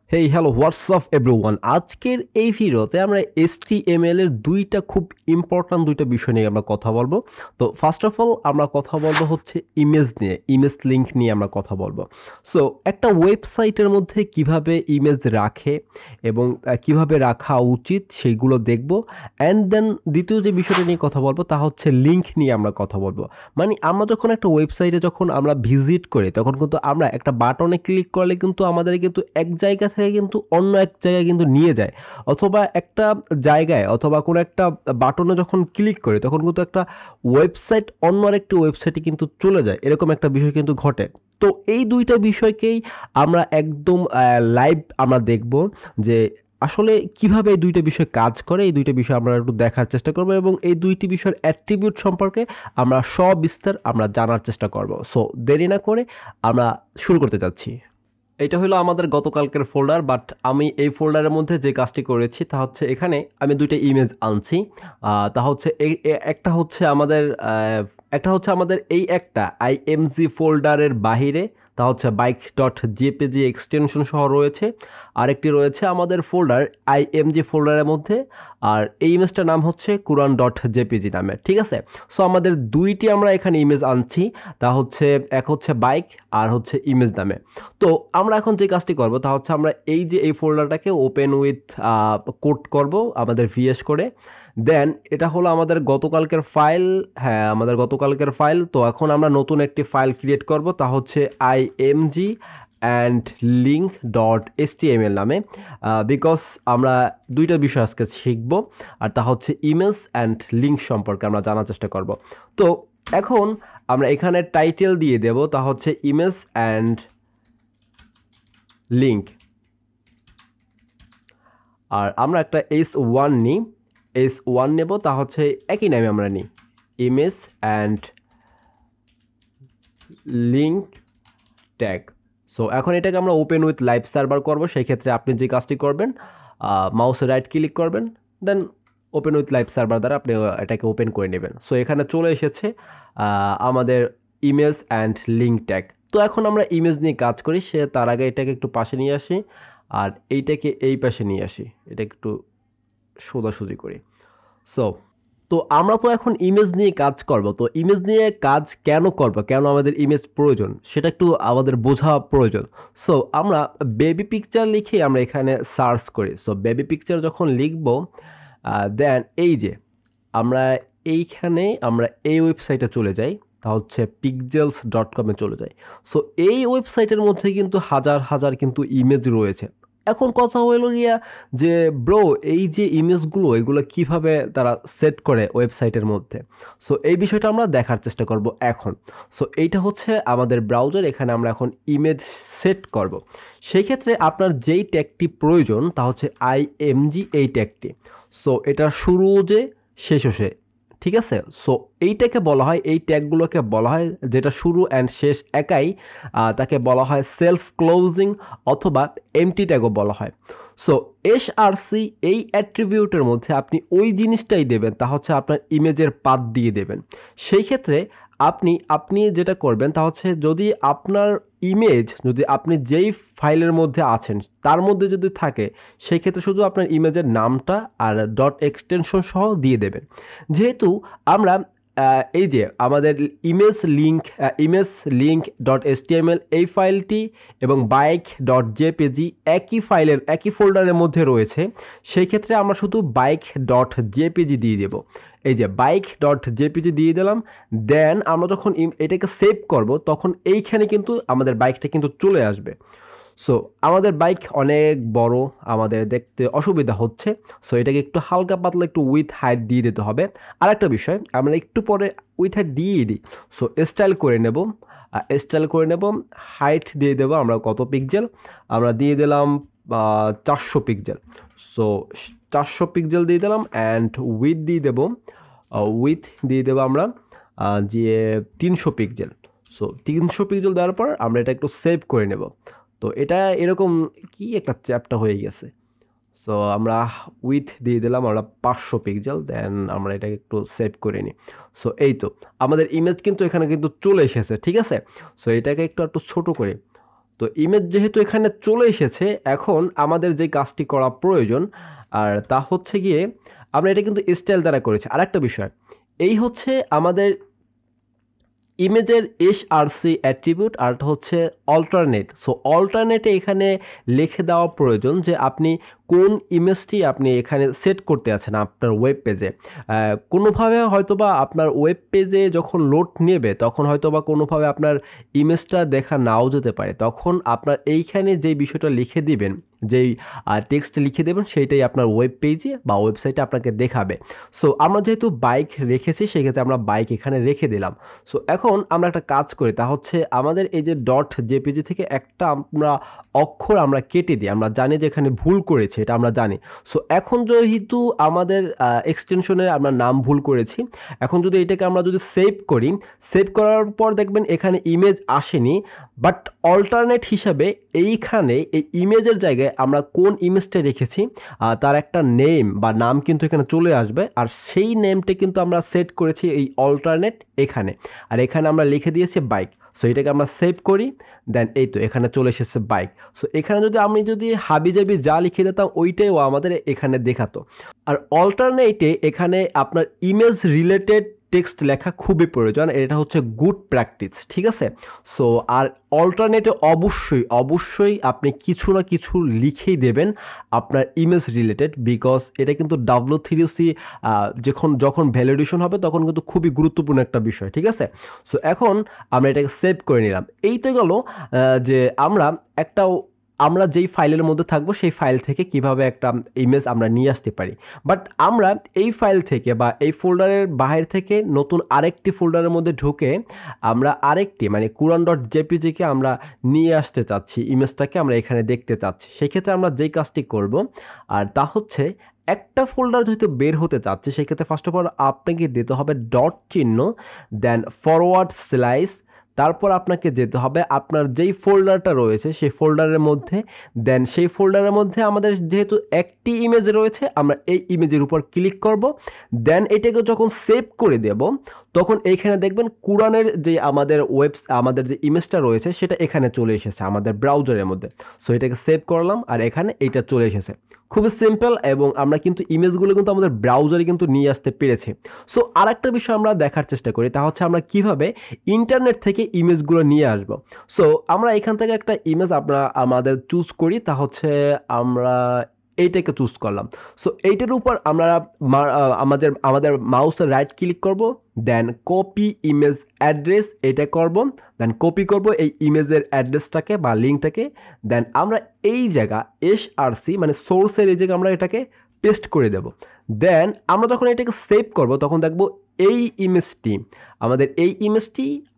Hey hello WhatsApp everyone. আজকের এই ভিডিওতে আমরা HTML এর দুইটা বিষয় নিয়ে আমরা কথা বলবো। তো ফার্স্ট অফ অল আমরা কথা বলবো হচ্ছে ইমেজ লিঙ্ক নিয়ে আমরা কথা বলবো। সো একটা ওয়েবসাইটের মধ্যে কিভাবে ইমেজ রাখে এবং কিভাবে রাখা উচিত সেইগুলো দেখব। অ্যান্ড দেন দ্বিতীয় যে বিষয়টা নিয়ে কথা বলবো তা হচ্ছে লিঙ্ক নিয়ে আমরা কথা বলবো। মানে আমরা যখন একটা ওয়েবসাইটে যখন আমরা ভিজিট করি তখন কিন্তু আমরা একটা বাটনে ক্লিক করলে কিন্তু আমাদের কিন্তু এক জায়গা থেকে কিন্তু অন্য এক জায়গায় কিন্তু নিয়ে যায়, অথবা একটা জায়গায় অথবা কোনো একটা বাটনে যখন ক্লিক করি তখন কিন্তু একটা ওয়েবসাইট অন্য আরেকটি ওয়েবসাইটে কিন্তু চলে যায়, এরকম একটা বিষয় কিন্তু ঘটে। তো এই দুইটা বিষয়কেই আমরা একদম লাইভ আমরা দেখব যে আসলে কিভাবে এই দুইটা বিষয় কাজ করে। এই দুইটা বিষয় আমরা একটু দেখার চেষ্টা করব এবং এই দুইটি বিষয়ের অ্যাট্রিবিউট সম্পর্কে আমরা সবিস্তার আমরা জানার চেষ্টা করব। সো দেরি না করে আমরা শুরু করতে যাচ্ছি। এটা হলো আমাদের গতকালকের ফোল্ডার, বাট আমি এই ফোল্ডারের মধ্যে যে কাজটি করেছি তা হচ্ছে এখানে আমি দুইটা ইমেজ আনছি। তা হচ্ছে একটা হচ্ছে আমাদের এই একটা আইএমজি ফোল্ডারের বাহিরে, তা হচ্ছে বাইক ডট জেপিজি এক্সটেনশন সহ রয়েছে। আরেকটি রয়েছে আমাদের ফোল্ডার আইএমজি ফোল্ডারের মধ্যে, আর এই ইমেজটার নাম হচ্ছে কুরআন ডট জেপিজি নামে, ঠিক আছে। সো আমাদের দুইটি আমরা এখানে ইমেজ আনছি, তা হচ্ছে এক হচ্ছে বাইক আর হচ্ছে ইমেজ নামে। তো আমরা এখন যে কাজটি করব তা হচ্ছে আমরা এই ফোল্ডারটাকে ওপেন উইথ কোড করব আমাদের ভিএস করে। দেন এটা হলো আমাদের গতকালকের ফাইল, হ্যাঁ আমাদের গতকালকের ফাইল। তো এখন আমরা নতুন একটি ফাইল ক্রিয়েট করব, তা হচ্ছে IMG and link dot HTML নামে, বিকজ আমরা দুইটা বিষয় আজকে শিখব, আর তা হচ্ছে ইমেজ অ্যান্ড লিঙ্ক সম্পর্কে আমরা জানার চেষ্টা করব। তো এখন আমরা এখানে টাইটেল দিয়ে দেব, তা হচ্ছে ইমেজ অ্যান্ড লিঙ্ক। আর আমরা একটা S1 নিই, S1 নেব, তা হচ্ছে একই নামে আমরা নিই, image and link tag. So এখন এটাকে আমরা ওপেন উইথ লাইভ সার্ভার করব। সেই ক্ষেত্রে আপনি যে কাজটি করবেন, মাউসে রাইট ক্লিক করবেন, then open with live server দ্বারা আপনি এটাকে ওপেন করে নেবেন। সো এখানে চলে এসেছে আমাদের ইমেজ অ্যান্ড লিঙ্ক ট্যাগ। তো এখন আমরা ইমেজ নিয়ে কাজ করি, তার আগে এটাকে একটু পাশে নিয়ে আসি আর এইটাকে এই পাশে নিয়ে আসি, এটা একটু সোজাসুজি করি। সো তো আমরা তো এখন ইমেজ নিয়ে কাজ করব। তো ইমেজ নিয়ে কাজ কেন করব, কেন আমাদের ইমেজ প্রয়োজন সেটা একটু আমাদের বোঝা প্রয়োজন। সো আমরা বেবি পিকচার লিখে আমরা এখানে সার্চ করি। সো বেবি পিকচার যখন লিখব, দেন এই যে আমরা আমরা এই ওয়েবসাইটে চলে যাই, তা হচ্ছে pixels.com-এ চলে যাই। সো এই ওয়েবসাইটের মধ্যে কিন্তু হাজার হাজার কিন্তু ইমেজ রয়েছে। এখন কথা হলো গিয়া যে ব্রো, এই যে ইমেজগুলো এগুলো কিভাবে তারা সেট করে ওয়েবসাইটের মধ্যে। সো এই বিষয়টা আমরা দেখার চেষ্টা করব এখন। সো এইটা হচ্ছে আমাদের ব্রাউজার, এখানে আমরা এখন ইমেজ সেট করব। সেই ক্ষেত্রে আপনার যেই ট্যাগটি প্রয়োজন তা হচ্ছে আইএমজি এই ট্যাগটি। সো এটা শুরু যে শেষও সে, ঠিক আছে। সো এইটাকে বলা হয়, এই ট্যাগগুলোকে বলা হয় যেটা শুরু অ্যান্ড শেষ একাই, তাকে বলা হয় সেলফ ক্লোজিং অথবা এমটি ট্যাগও বলা হয়। সো এসআরসি এই অ্যাট্রিবিউটের মধ্যে আপনি ওই জিনিসটাই দেবেন, তা হচ্ছে আপনার ইমেজের পাথ দিয়ে দেবেন। সেই ক্ষেত্রে আপনি যেটা করবেন তা হচ্ছে যদি আপনার ইমেজ যদি আপনি যেই ফাইলের মধ্যে আছেন তার মধ্যে যদি থাকে, সেই ক্ষেত্রে শুধু আপনার ইমেজের নামটা আর ডট এক্সটেনশন সহ দিয়ে দেবেন। যেহেতু আমরা এই যে আমাদের ইমেজ লিঙ্ক ডট এসটিএমএল এই ফাইলটি এবং বাইক ডট জেপিজি একই ফোল্ডারের মধ্যে রয়েছে, সেই ক্ষেত্রে আমরা শুধু বাইক ডট জেপিজি দিয়ে দেব। এই যে বাইক ডট জেপিজি দিয়ে দিলাম। দেন আমরা যখন এটাকে সেভ করব তখন এইখানে কিন্তু আমাদের বাইকটা কিন্তু চলে আসবে। সো আমাদের বাইক অনেক বড়, আমাদের দেখতে অসুবিধা হচ্ছে। সো এটাকে একটু হালকা পাতলা একটু উইথ হাইট দিয়ে দিতে হবে। আরেকটা বিষয়, আমরা একটু পরে উইথ হাইট দিয়েই দিই। সো স্টাইল করে নেব, হাইট দিয়ে দেবো আমরা কত পিক্সেল, আমরা দিয়ে দিলাম 400 পিক্সেল। সো 400 পিক্সেল দিয়ে দিলাম অ্যান্ড উইথ দিয়ে দেবো আমরা যে 300 পিক্সেল। সো 300 পিক্সেল দেওয়ার পর আমরা এটা একটু সেভ করে নেব। তো এটা এরকম কি একটা চ্যাপটা হয়ে গেছে। সো আমরা উইথ দিয়ে দিলাম আমরা 500 পিক্সেল, দেন আমরা এটাকে একটু সেভ করে নিই। সো এই তো আমাদের ইমেজ কিন্তু এখানে কিন্তু চলে এসেছে, ঠিক আছে। সো এটাকে একটু ছোট করি। তো ইমেজ যেহেতু এখানে চলে এসেছে, এখন আমাদের যে কাজটি করা প্রয়োজন আর তা হচ্ছে গিয়ে আমরা এটা কিন্তু স্টাইল দ্বারা করেছি। আরেকটা বিষয়, এই হচ্ছে আমাদের ইমেজের এসআরসি অ্যাট্রিবিউট, আর হচ্ছে অল্টারনেট। সো অল্টারনেটে এখানে লিখে দেওয়া প্রয়োজন যে আপনি কোন ইমেজটি আপনি এখানে সেট করতে আছেন আপনার ওয়েব পেজে। কোনোভাবে হয়তোবা আপনার ওয়েব পেজে যখন লোড নেবে তখন হয়তোবা কোনোভাবে আপনার ইমেজটা দেখা নাও যেতে পারে, তখন আপনার এইখানে যেই বিষয়টা লিখে দিবেন, যেই টেক্সট লিখে দেবেন, সেইটাই আপনার ওয়েব পেজে বা ওয়েবসাইটে আপনাকে দেখাবে। সো আমরা যেহেতু বাইক রেখেছি সেক্ষেত্রে আমরা বাইক এখানে রেখে দিলাম। সো এখন আমরা একটা কাজ করি, তা হচ্ছে আমাদের এই যে ডট জেপিজি থেকে একটা আমরা অক্ষর আমরা কেটে দিই। আমরা জানি যে এখানে ভুল করেছি, এটা আমরা জানি। সো এখন যেহেতু আমাদের এক্সটেনশনের আমরা নাম ভুল করেছি, এখন যদি এটাকে আমরা যদি সেভ করি, সেভ করার পর দেখবেন এখানে ইমেজ আসেনি, বাট অল্টারনেট হিসাবে এইখানে এই ইমেজের জায়গায় আমরা কোন ইমেজটা রেখেছি তার একটা নেম বা নাম কিন্তু এখানে চলে আসবে, আর সেই নেমটা কিন্তু আমরা সেট করেছি এই অল্টারনেট এখানে, আর এখানে আমরা লিখে দিয়েছি বাইক। সো এটাকে আমরা সেভ করি, দেন এই তো এখানে চলে এসেছে বাইক। সো এখানে যদি আমি হাবিজাবি যা লিখে দিতাম ওইটাই ও আমাদের এখানে দেখাতো। আর অল্টারনেটে এখানে আপনার ইমেজ রিলেটেড টেক্সট লেখা খুবই প্রয়োজন, এটা হচ্ছে গুড প্র্যাকটিস, ঠিক আছে। সো আর অল্টারনেটে অবশ্যই আপনি কিছু না কিছু লিখেই দেবেন আপনার ইমেজ রিলেটেড, বিকজ এটা কিন্তু W3C যখন ভ্যালিডেশন হবে তখন কিন্তু খুবই গুরুত্বপূর্ণ একটা বিষয়, ঠিক আছে। সো এখন আমরা এটাকে সেভ করে নিলাম। এই তো গেল যে আমরা যেই ফাইলের মধ্যে থাকবো সেই ফাইল থেকে কিভাবে একটা ইমেজ আমরা নিয়ে আসতে পারি। বাট আমরা এই ফাইল থেকে বা এই ফোল্ডারের বাইরে থেকে নতুন আরেকটি ফোল্ডারের মধ্যে ঢুকে আমরা আরেকটি মানে kuran.jpg-কে আমরা নিয়ে আসতে চাচ্ছি, ইমেজটাকে আমরা এখানে দেখতে চাচ্ছি। সেক্ষেত্রে আমরা যেই কাজটি করব আর তা হচ্ছে একটা ফোল্ডার যেহেতু বের হতে চাচ্ছে সেক্ষেত্রে ফার্স্ট অফ অল আপনাকে দিতে হবে ডট চিহ্ন, দেন ফরওয়ার্ড স্ল্যাশ, তারপর আপনাকে যেতে হবে আপনার যেই ফোল্ডারটা রয়েছে সেই ফোল্ডারের মধ্যে, দেন সেই ফোল্ডারের মধ্যে আমাদের যেহেতু একটি ইমেজ রয়েছে আমরা এই ইমেজের উপর ক্লিক করব, দেন এটাকে যখন সেভ করে দেব তখন এইখানে দেখবেন কুরানের যে আমাদের যে ইমেজটা রয়েছে সেটা এখানে চলে এসেছে আমাদের ব্রাউজারের মধ্যে। সো এটাকে সেভ করলাম আর এখানে এইটা চলে এসেছে। খুবই সিম্পল, এবং আমরা কিন্তু ইমেজগুলো কিন্তু আমাদের ব্রাউজারে কিন্তু নিয়ে আসতে পেরেছি। সো আরেকটা বিষয় আমরা দেখার চেষ্টা করি, তা হচ্ছে আমরা কিভাবে ইন্টারনেট থেকে ইমেজগুলো নিয়ে আসব। সো আমরা এখান থেকে একটা ইমেজ আমাদের চুজ করি, তা হচ্ছে আমরা এইটাকে চুজ করলাম। সো এইটার উপর আমরা আমাদের মাউসের রাইট ক্লিক করব, দেন কপি ইমেজ অ্যাড্রেস এটা করব, দেন কপি করব এই ইমেজের অ্যাড্রেসটাকে বা লিঙ্কটাকে, দেন আমরা এই জায়গা এসআরসি মানে সোর্সের এই জায়গায় আমরা এটাকে পেস্ট করে দেব। দেন আমরা যখন এটাকে সেভ করব তখন দেখব এই ইমেজটি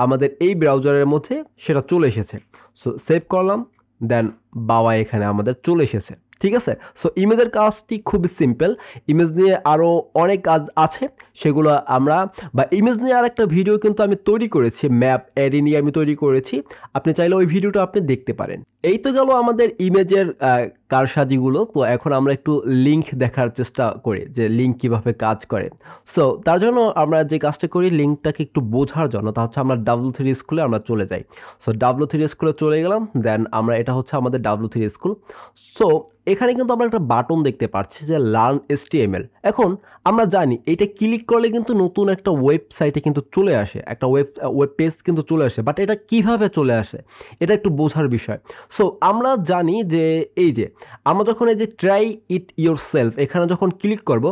আমাদের এই ব্রাউজারের মধ্যে সেটা চলে এসেছে। সো সেভ করলাম, দেন বাবা এখানে আমাদের চলে এসেছে, ঠিক আছে। সো ইমেজের কাজটি খুবই সিম্পল। ইমেজ নিয়ে আরও অনেক কাজ আছে, সেগুলো ইমেজ নিয়ে আরেকটা ভিডিও কিন্তু আমি তৈরি করেছি, ম্যাপ অ্যারে নিয়ে আমি তৈরি করেছি, আপনি চাইলে ওই ভিডিওটা আপনি দেখতে পারেন। এই তো গেল আমাদের ইমেজের কারসাজিগুলো। তো এখন আমরা একটু লিঙ্ক দেখার চেষ্টা করি যে লিঙ্ক কীভাবে কাজ করে। সো তার জন্য আমরা যে কাজটা করি লিঙ্কটাকে একটু বোঝার জন্য, তা হচ্ছে আমরা W3 স্কুলে আমরা চলে যাই। সো W3 স্কুলে চলে গেলাম, দেন এটা হচ্ছে আমাদের W3 স্কুল। সো এখানে কিন্তু আমরা একটা বাটন দেখতে পাচ্ছি যে লার্ন HTML। এখন আমরা জানি এটা ক্লিক করলে কিন্তু নতুন একটা ওয়েবসাইটে কিন্তু চলে আসে, একটা ওয়েব পেজ কিন্তু চলে আসে, বাট এটা কিভাবে চলে আসে এটা একটু বোঝার বিষয়। সো আমরা জানি যে এই যে আমরা যখন এই যে ট্রাই ইট ইয়োরসেলফ এখানে যখন ক্লিক করব,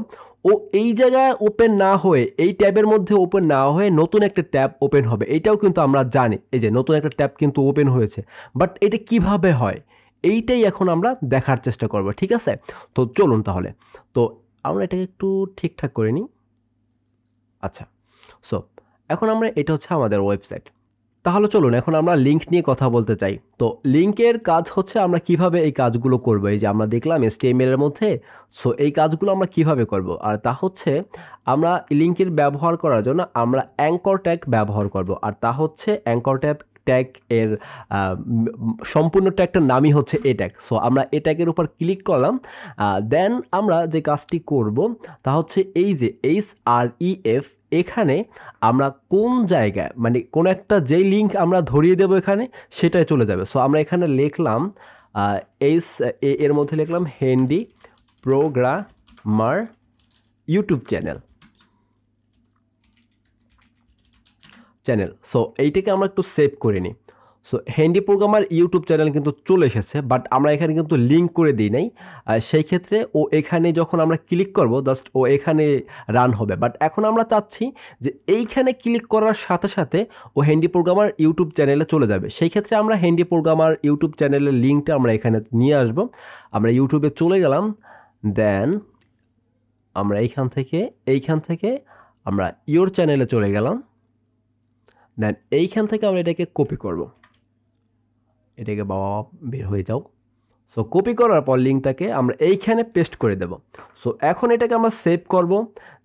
ও এই জায়গায় ওপেন না হয়ে এই ট্যাবের মধ্যে ওপেন না হয়ে নতুন একটা ট্যাব ওপেন হবে, এটাও কিন্তু আমরা জানি। এই যে নতুন একটা ট্যাব কিন্তু ওপেন হয়েছে, বাট এটা কিভাবে হয় এইটাই এখন আমরা দেখার চেষ্টা করব, ঠিক আছে। তো চলুন তাহলে, তো আমরা এটাকে একটু ঠিকঠাক করে নিই। আচ্ছা, সো এখন এটা হচ্ছে আমাদের ওয়েবসাইট। তাহলে চলুন এখন আমরা লিঙ্ক নিয়ে কথা বলতে চাই। তো লিঙ্কের কাজ হচ্ছে আমরা কিভাবে এই কাজগুলো করব। এই যে আমরা দেখলাম HTML এর মধ্যে, সো এই কাজগুলো আমরা কিভাবে করব, আর তা হচ্ছে আমরা লিঙ্কের ব্যবহার করার জন্য আমরা অ্যাঙ্কর ট্যাগ ব্যবহার করব, আর তা হচ্ছে অ্যাঙ্কর ট্যাগ এর সম্পূর্ণ ট্যাগটার নামই হচ্ছে এ ট্যাগ। সো আমরা এ ট্যাগের উপর ক্লিক করলাম, দেন আমরা যে কাজটি করব তা হচ্ছে এই যে HREF, এখানে আমরা কোন জায়গায় মানে কোন একটা যেই লিঙ্ক আমরা ধরিয়ে দেবো এখানে সেটাই চলে যাবে। সো আমরা এখানে লিখলাম এর মধ্যে লিখলাম handy programmer YouTube channel. So এইটাকে আমরা একটু সেভ করে নিই। So handy programmer YouTube channel কিন্তু চলে এসেছে, বাট আমরা এখানে কিন্তু লিঙ্ক করে দিই নাই। সেই ক্ষেত্রে ও এখানে যখন আমরা ক্লিক করব জাস্ট ও এখানে রান হবে। বাট এখন আমরা চাচ্ছি যে এইখানে ক্লিক করার সাথে সাথে ও হ্যান্ডি প্রোগ্রামার ইউটিউব চ্যানেলে চলে যাবে। সেই ক্ষেত্রে আমরা হ্যান্ডি প্রোগ্রামার ইউটিউব চ্যানেলের লিঙ্কটা আমরা এখানে নিয়ে আসব। আমরা ইউটিউবে চলে গেলাম, দেন আমরা এইখান থেকে আমরা ইওর চ্যানেলে চলে গেলাম, দেন এইখান থেকে আমরা এটাকে কপি করব। এটাকে বাবা বের হয়ে যাও। সো কপি করার পর লিঙ্কটাকে আমরা এইখানে পেস্ট করে দেব। সো এখন এটাকে আমরা সেভ করব।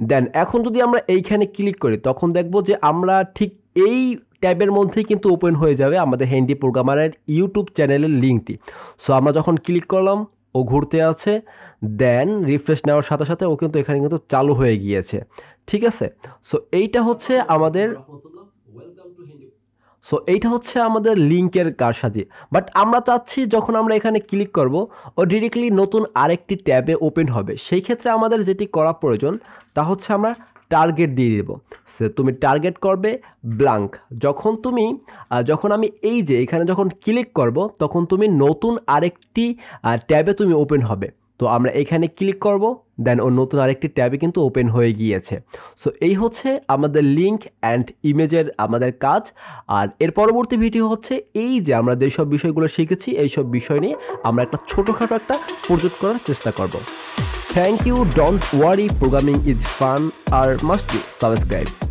দেন এখন যদি আমরা এইখানে ক্লিক করি তখন দেখব যে আমরা ঠিক এই ট্যাবের মধ্যেই কিন্তু ওপেন হয়ে যাবে আমাদের হ্যান্ডি প্রোগ্রামারের ইউটিউব চ্যানেলের লিঙ্কটি। সো আমরা যখন ক্লিক করলাম ও ঘুরতে আছে, দেন রিফ্রেশ নেওয়ার সাথে সাথে ও কিন্তু এখানে কিন্তু চালু হয়ে গিয়েছে। ঠিক আছে, সো এইটা হচ্ছে আমাদের লিঙ্কের কারসাজি। বাট আমরা চাচ্ছি যখন আমরা এখানে ক্লিক করব ও ডিরেক্টলি নতুন আরেকটি ট্যাবে ওপেন হবে। সেই ক্ষেত্রে আমাদের যেটি করা প্রয়োজন তা হচ্ছে আমরা টার্গেট দিয়ে দেব। সে তুমি টার্গেট করবে ব্ল্যাঙ্ক। যখন আমি এই যে এখানে যখন ক্লিক করব তখন তুমি নতুন আরেকটি ট্যাবে তুমি ওপেন হবে। তো আমরা এখানে ক্লিক করব, দেন ও নতুন আরেকটি ট্যাবে কিন্তু ওপেন হয়ে গিয়েছে। সো এই হচ্ছে আমাদের লিঙ্ক অ্যান্ড ইমেজের আমাদের কাজ। আর এর পরবর্তী ভিডিও হচ্ছে এই যে আমরা যেসব বিষয়গুলো শিখেছি এইসব বিষয় নিয়ে আমরা একটা ছোটোখাটো একটা প্রজেক্ট করার চেষ্টা করব। Thank you, don't worry, programming is fun আর মাস্ট বি সাবস্ক্রাইব।